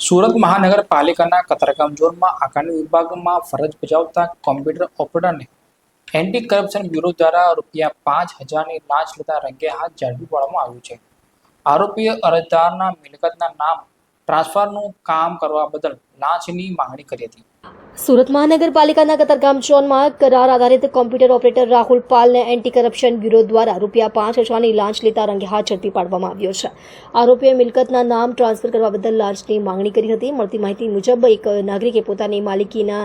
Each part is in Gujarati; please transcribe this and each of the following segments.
સુરત મહાનગરપાલિકાના કતારગામ ઝોનમાં આકારણી વિભાગમાં ફરજ બજાવતા કોમ્પ્યુટર ઓપરેટરને એન્ટી કરપ્શન બ્યુરો દ્વારા ₹5,000ની લાંચ લેતા રંગે હાથ ઝડપી પાડવામાં આવ્યું છે. આરોપીએ અરજદારના મિલકતના નામ ટ્રાન્સફરનું કામ કરવા બદલ લાંચની માંગણી કરી હતી. સુરત મહાનગરપાલિકાના કતારગામ ઝોનમાં કરાર આધારિત કોમ્પ્યુટર ઓપરેટર રાહુલ પાલને એન્ટી કરપ્શન બ્યુરો દ્વારા ₹5,000ની લાંચ લેતા રંગે હાથ ઝડપી પાડવામાં આવ્યો છે. આરોપીએ મિલકતના નામ ટ્રાન્સફર કરવા બદલ લાંચની માંગણી કરી હતી. મળતી માહિતી મુજબ એક નાગરિકે પોતાની માલિકીના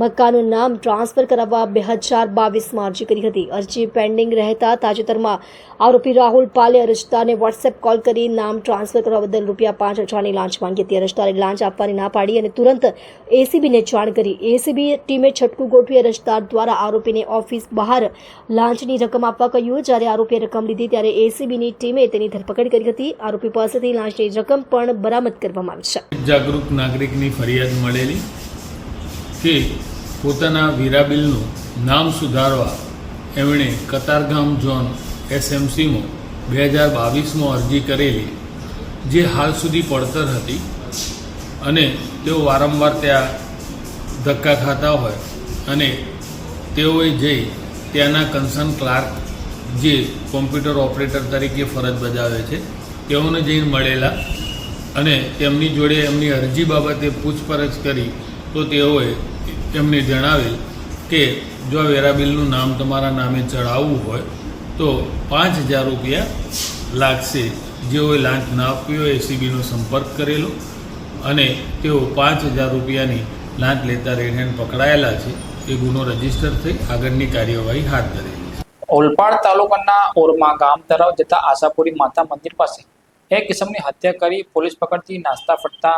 મકાનનું નામ ટ્રાન્સફર કરાવવા 2022માં અરજી કરી હતી. અરજી પેન્ડિંગ રહેતા તાજેતરમાં આરોપી રાહુલ પાલે અરજદારને વોટ્સએપ કોલ કરી નામ ટ્રાન્સફર કરવા બદલ ₹5,000ની લાંચ માંગી હતી. અરજદારે લાંચ આપવાની ના પાડી અને તુરંત એસીબીને જાણ કરી. એસીબી ટીમે છટકું ગોઠવી અરજદાર દ્વારા આરોપીને ઓફિસ બહાર લાંચની રકમ આપવા કહ્યું. જ્યારે આરોપીએ રકમ લીધી ત્યારે એસીબીની ટીમે તેની ધરપકડ કરી હતી. આરોપી પાસેથી લાંચની રકમ પણ બરામદ કરવામાં આવી છે. જાગૃત નાગરિકની ફરિયાદ મળેલી કે પોતાના વીરા બિલનું નામ સુધારવા એમણે કતારગામ ઝોન એસએમસીમાં 2022માં અરજી કરેલી, જે હાલ સુધી પડતર હતી અને તેઓ વારંવાર ત્યાં ધક્કા ખાતા હોય અને તેઓએ જઈ ત્યાંના કન્સર્ન ક્લાર્ક જે કોમ્પ્યુટર ઓપરેટર તરીકે ફરજ બજાવે છે તેઓને જઈને મળેલા અને તેમની જોડે એમની અરજી બાબતે પૂછપરછ કરી તો તેઓએ એમને જણાવેલ કે જો આ વેરા બિલનું નામ તમારા નામે ચડાવવું હોય તો ₹5,000 લાગશે. જેઓએ લાંચ ના આપી હોય એસીબીનો સંપર્ક કરેલો અને તેઓ ₹5,000ની લાંચ લેતા રેડ હેન્ડ પકડાયેલા છે. એ ગુનો રજીસ્ટર થઈ આગળની કાર્યવાહી હાથ ધરેલી છે. ઓલપાડ તાલુકાના ઓરમા ગામ તરફ જતા આશાપુરી માતા મંદિર પાસે એક કિસમની હત્યા કરી પોલીસ પકડતી નાસ્તા ફરતા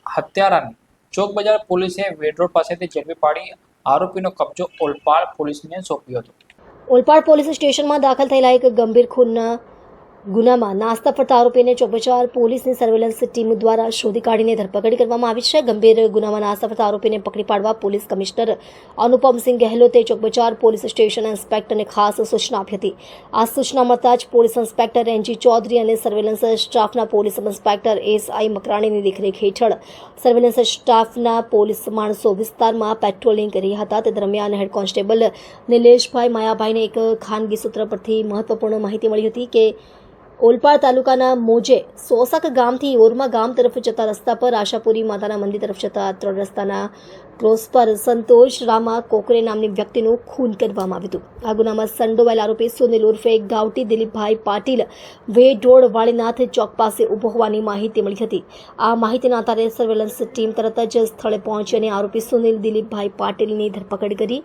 હત્યારાને ચોક બજાર પોલીસે વેડ રોડ પાસેથી ઝડપી પાડી આરોપીનો કબજો ઓલપાડ પોલીસને સોંપ્યો હતો. ઓલપાડ પોલીસ સ્ટેશનમાં દાખલ થયેલા એક ગંભીર ખૂનના ગુનામાં નાસ્તા ફરતા આરોપીને ચોકબજાર પોલીસની સર્વેલન્સ ટીમ દ્વારા શોધી કાઢીને ધરપકડ કરવામાં આવી છે. ગંભીર ગુનામાં નાસ્તા ફરતા આરોપીને પકડી પાડવા પોલીસ કમિશનર અનુપમસિંહ ગહેલોતે ચોકબજાર પોલીસ સ્ટેશન ઇન્સ્પેક્ટરને ખાસ સૂચના આપી હતી. આ સૂચના મળતા જ પોલીસ ઇન્સ્પેક્ટર એનજી ચૌધરી અને સર્વેલન્સ સ્ટાફના પોલીસ ઇન્સ્પેક્ટર એસઆઈ મકરાણીની દેખરેખ હેઠળ સર્વેલન્સ સ્ટાફના પોલીસ માણસો વિસ્તારમાં પેટ્રોલિંગ કરી રહ્યા હતા. તે દરમિયાન હેડ કોન્સ્ટેબલ નિલેશભાઈ માયાભાઈને એક ખાનગી સૂત્ર પરથી મહત્વપૂર્ણ માહિતી મળી હતી કે ઓલપાડ તાલુકાના મોજે સોસક ગામથી ઓરમા ગામ તરફ જતા રસ્તા પર આશાપુરી માતાના મંદિર તરફ જતા 3 રસ્તાના ક્રોસ પર સંતોષ રામા કોકરે નામની વ્યક્તિનું ખૂન કરવામાં આવ્યું હતું. આ ગુનામાં સંડોવાયેલ આરોપી સુનિલ ઉર્ફે ગાવટી દિલીપભાઈ પાટીલ વેડ રોડ વાળીનાથ ચોક પાસે ઊભો હોવાની માહિતી મળી હતી. આ માહિતીના આધારે સર્વેલન્સ ટીમ તરત જ સ્થળે પહોંચી અને આરોપી સુનિલ દિલીપભાઈ પાટીલની ધરપકડ કરી.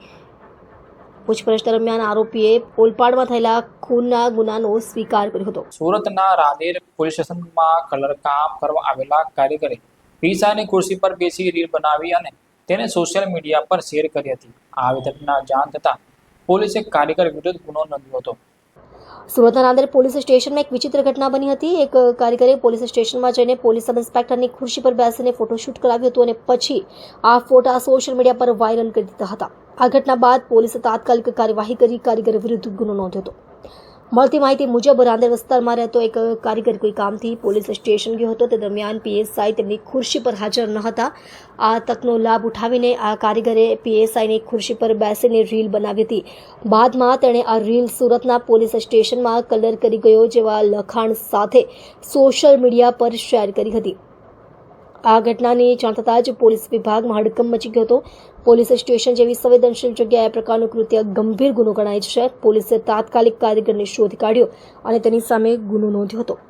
પૂછપરછ દરમિયાન આરોપીએ ઓલપાડમાં થયેલા ખૂનના ગુનાનો સ્વીકાર કર્યો હતો. સુરતના રાંદેર પોલીસ સ્ટેશનમાં કલર કામ કરવા આવેલા કારીગરે પીસાની ખુરશી પર બેસી રીલ બનાવી અને તેને સોશિયલ મીડિયા પર શેર કરી હતી. આ ઘટના જાણ થતાં પોલીસે કારીગર વિરુદ્ધ ગુનો નોંધ્યો હતો. સુરતના રાંદેર પોલીસ સ્ટેશનમાં એક વિચિત્ર ઘટના બની હતી. એક કારીગરે પોલીસ સ્ટેશનમાં જઈને પોલીસ સબ ઇન્સ્પેક્ટરની ખુરશી પર બેસીને ફોટોશૂટ કરાવ્યું હતું અને પછી આ ફોટા સોશિયલ મીડિયા પર વાયરલ કરી દીધા હતા. આ ઘટના બાદ પોલીસે તાત્કાલિક કાર્યવાહી કરી કારીગર વિરુદ્ધ ગુનો નોંધ્યો હતો. મળતી માહિતી મુજબ રાંદેર વિસ્તારમાં રહેતો એક કારીગર કોઈ કામથી પોલીસ સ્ટેશન ગયો હતો. તે દરમિયાન પીએસઆઈ તેમની ખુરશી પર હાજર ન હતા. આ તકનો લાભ ઉઠાવીને આ કારીગરે પીએસઆઈની ખુરશી પર બેસીને રીલ બનાવી હતી. બાદમાં તેણે આ રીલ સુરતના પોલીસ સ્ટેશનમાં કલર કરી ગયો જેવા લખાણ સાથે સોશિયલ મીડિયા પર શેર કરી હતી. આ ઘટનાની જાણ થતાં જ પોલીસ વિભાગમાં હડકંપ મચી ગયો હતો. પોલીસ સ્ટેશન જેવી સંવેદનશીલ જગ્યાએ પ્રકારનું કૃત્ય ગંભીર ગુનો ગણાય છે. પોલીસે તાત્કાલિક કારીગરને શોધી કાઢ્યો અને તેની સામે ગુનો નોંધ્યો હતો.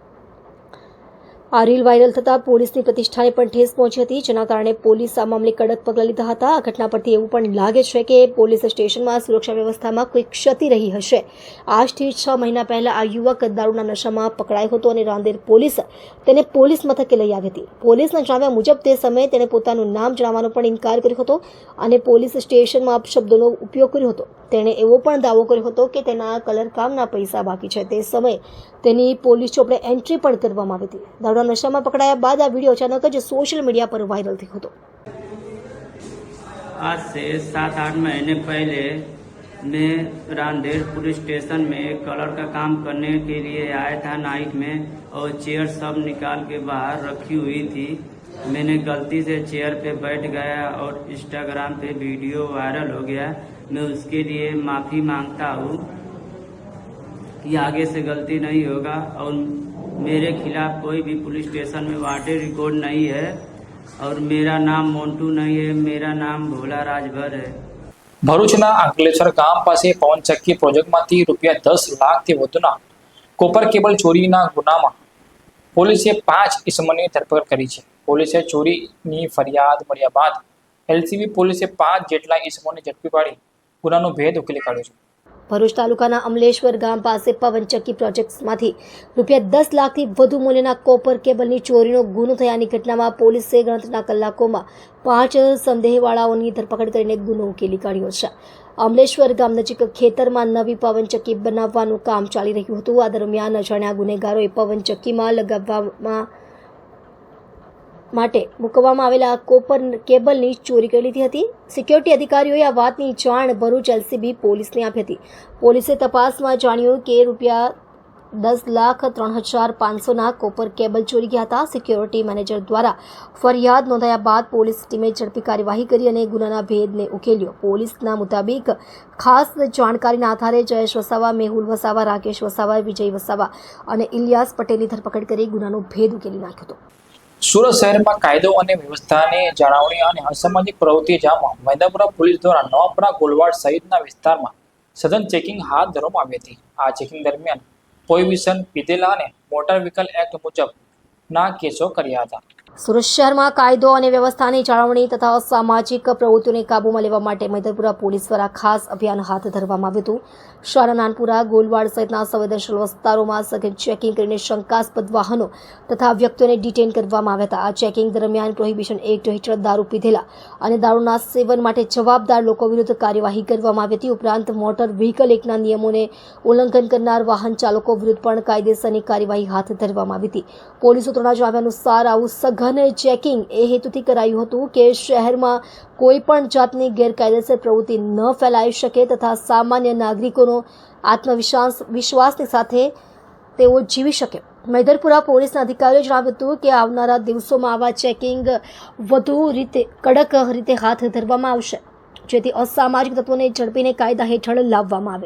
આ રીલ વાયરલ થતાં પોલીસની પ્રતિષ્ઠાને પણ ઠેસ પહોંચી હતી, જેના કારણે પોલીસ આ મામલે કડક પગલાં લીધા હતા. આ ઘટના પરથી એવું પણ લાગે છે કે પોલીસ સ્ટેશનમાં સુરક્ષા વ્યવસ્થામાં કોઈ ક્ષતિ રહી હશે. આજથી 6 મહિના પહેલા આ યુવક દારૂના નશામાં પકડાયો હતો અને રાંદેર પોલીસ તેને પોલીસ મથકે લઈ આવી હતી. પોલીસના જણાવ્યા મુજબ તે સમયે તેણે પોતાનું નામ જણાવવાનો પણ ઇનકાર કર્યો હતો અને પોલીસ સ્ટેશનમાં અપશબ્દોનો ઉપયોગ કર્યો હતો. તેણે એવો પણ દાવો કર્યો હતો કે તેના કલરકામના પૈસા બાકી છે. તે સમયે તેની પોલીસ ચોપડે એન્ટ્રી પણ કરવામાં આવી હતી. દારૂના નશામાં પકડાયા બાદ આ વિડીયો અચાનક જ सोशल मीडिया पर वायरल थी હતો. आज से 7-8 महीने पहले मैं रांदेर पुलिस स्टेशन में कलर का काम करने के लिए आया था नाइट में, और चेयर सब निकाल के बाहर रखी हुई थी मैंने गलती से चेयर पे बैठ गया और इंस्टाग्राम पे वीडियो वायरल हो गया। मैं उसके लिए माफ़ी मांगता हूँ कि आगे से गलती नहीं होगा और मेरे खिलाफ कोई भी पुलिस स्टेशन में वांटेड रिकॉर्ड नहीं है और मेरा नाम मोन्टू नहीं है, मेरा नाम भोला राजभर है। ભરૂચના અંકલેશ્વર ગામ પાસે પવનચક્કી પ્રોજેક્ટમાંથી ₹10 લાખથી વધુના કોપર કેબલ ચોરીના ગુનામાં પોલીસે 5 ઇસમોની ધરપકડ કરી છે. પોલીસે ચોરીની ફરિયાદ મળ્યા બાદ એલસીબી પોલીસે 5 જેટલા ઇસમોને ઝડપી પાડી ગુનાનો ભેદ ઉકેલી કાઢ્યો છે. ભરૂચ તાલુકાના અમલેશ્વર ગામ પાસે પવનચક્કી પ્રોજેક્ટ્સમાંથી ₹10 લાખથી વધુ મૂલ્યના કોપર કેબલની ચોરીનો ગુનો થયાની ઘટનામાં પોલીસે ગણતરીના કલાકોમાં 5 સંદેહવાળાઓની ધરપકડ કરીને ગુનો ઉકેલી કાઢ્યો છે. અમલેશ્વર ગામ નજીક ખેતરમાં નવી પવનચક્કી બનાવવાનું કામ ચાલી રહ્યું હતું. આ દરમિયાન અજાણ્યા ગુનેગારોએ પવનચક્કીમાં લગાવવામાં માટે મૂકવામાં આવેલા કોપર કેબલની ચોરી કરી લીધી હતી. સિક્યોરિટી અધિકારીઓએ આ વાતની જાણ ભરૂચ એલસીબી પોલીસને આપી હતી. પોલીસે તપાસમાં જાણ્યું કે ₹10,03,500ના કોપર કેબલ ચોરી ગયા હતા. સિક્યોરિટી મેનેજર દ્વારા ફરિયાદ નોંધાયા બાદ પોલીસ ટીમે ઝડપી કાર્યવાહી કરી અને ગુનાના ભેદને ઉકેલ્યો. પોલીસના મુતાબિક ખાસ જાણકારીના આધારે જયેશ વસાવા, મેહુલ વસાવા, રાકેશ વસાવા, વિજય વસાવા અને ઇલિયાસ પટેલની ધરપકડ કરી ગુનાનો ભેદ ઉકેલી નાખ્યો હતો. સુરત શહેરમાં કાયદો અને વ્યવસ્થાની જાળવણી અને અસામાજિક પ્રવૃત્તિ જામવા મૈદાપુરા પોલીસ દ્વારા નવાપુરા ગોલવાડ સહિતના વિસ્તારમાં સઘન ચેકિંગ હાથ ધરવામાં આવી હતી. આ ચેકિંગ દરમિયાન પ્રોહિબિશન પીધેલા અને મોટર વ્હીકલ એક્ટ મુજબના કેસો કર્યા હતા. સુરત શહેરમાં કાયદો અને વ્યવસ્થાની જાળવણી તથા અસામાજિક પ્રવૃત્તિઓને કાબૂમાં લેવા માટે મૈદરપુરા પોલીસ દ્વારા ખાસ અભિયાન હાથ ધરવામાં આવ્યું હતું. શહેરના નાનપુરા, ગોલવાડ સહિતના સંવેદનશીલ વિસ્તારોમાં સઘન ચેકિંગ કરીને શંકાસ્પદ વાહનો તથા વ્યક્તિઓને ડિટેન કરવામાં આવ્યા હતા. આ ચેકિંગ દરમિયાન પ્રોહિબિશન એક્ટ હેઠળ દારૂ પીધેલા અને દારૂના સેવન માટે જવાબદાર લોકો વિરુદ્ધ કાર્યવાહી કરવામાં આવી હતી. ઉપરાંત મોટર વ્હીકલ એક્ટના નિયમોને ઉલ્લંઘન કરનાર વાહન ચાલકો વિરુદ્ધ પણ કાયદેસરની કાર્યવાહી હાથ ધરવામાં આવી હતી. પોલીસ સૂત્રોના જણાવ્યા અનુસાર આવું સઘન ચેકિંગ એ હેતુથી કરાયું હતું કે શહેરમાં કોઈ પણ જાતની ગેરકાયદેસર પ્રવૃત્તિ ન ફેલાઈ શકે તથા સામાન્ય નાગરિકોનો આત્મવિશ્વાસની સાથે તેઓ જીવી શકે. મૈદરપુરા પોલીસના અધિકારીઓએ જણાવ્યું હતું કે આવનારા દિવસોમાં આવા ચેકિંગ વધુ કડક રીતે હાથ ધરવામાં આવશે જેથી અસામાજિક તત્વોને ઝડપીને કાયદા હેઠળ લાવવામાં આવે.